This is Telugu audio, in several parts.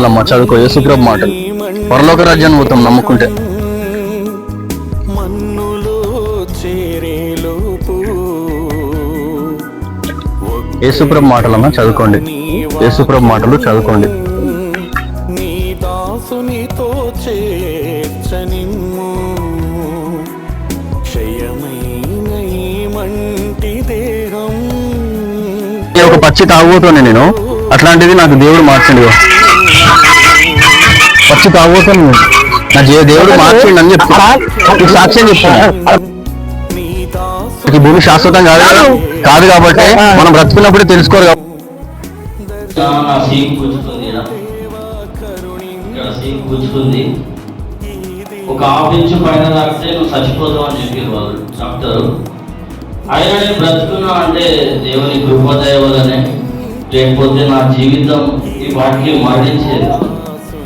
అమ్మా చదువుకో యేసుప్రభు మాటలు. పరలోక రాజ్యాన్ని పోతాం నమ్ముకుంటే. యేసుప్రభు మాటలమ్మా చదువుకోండి. యేసుప్రభు మాటలు చదువుకోండి. ఒక పచ్చి తాగుతోనే నేను, అట్లాంటిది నాకు దేవుడు మార్చిండు. పచ్చి తాగుతాను నా దేవుడు మార్చిండు అని చెప్తాను, సాక్ష్యం చెప్తాను. ఈ భూమి శాశ్వతం కాదు కాబట్టి మనం బ్రతుకున్నప్పుడే తెలుసుకోరు. ఒక హాఫ్ ఇంచు పైన తాకితే నువ్వు చచ్చిపోతావు అని చెప్పారు వాళ్ళు డాక్టరు. అయినా నేను బ్రతుకున్నా అంటే దేవుని కృపదయ వల్లనే, లేకపోతే నా జీవితం ఈ వాటికి మరణించేది.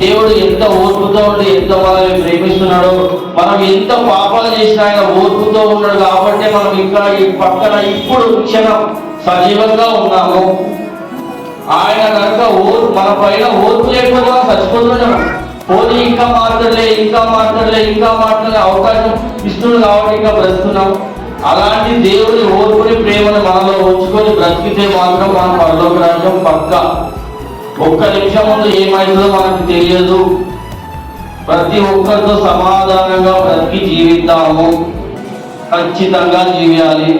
దేవుడు ఎంత ఓర్పుతో ఉండి ఎంత మనల్ని ప్రేమిస్తున్నాడో, మనం ఎంత పాపాలు చేసినా ఆయన ఓర్పుతో ఉన్నాడు కాబట్టి మనం ఇంకా ఈ పక్కన ఇప్పుడు క్షణం సజీవంగా ఉన్నాము. ఆయన కనుక మన పైన ఓర్పు లేకపోతే మనం చచ్చిపోతున్నాం. పోనీ ఇంకా మాట్లాడలే అవకాశం ఇస్తున్నాడు కాబట్టి ఇంకా బ్రతుకున్నాం. అలాంటి దేవుని ఓర్పుని ప్రేమను మనలో ఉంచుకొని బ్రతికితే మాత్రం మన పరలోక రాజ్యం పక్క. ఒక్క నిమిషం ముందు ఏమైందో మనకు తెలియదు. ప్రతి ఒక్కరితో సమాధానంగా బ్రతికి జీవిద్దాము, ఖచ్చితంగా జీవియాలి.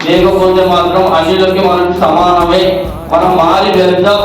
లేకపోతే మాత్రం అన్నిలోకి మనకు సమానమే. మనం మారి వెళ్దాం.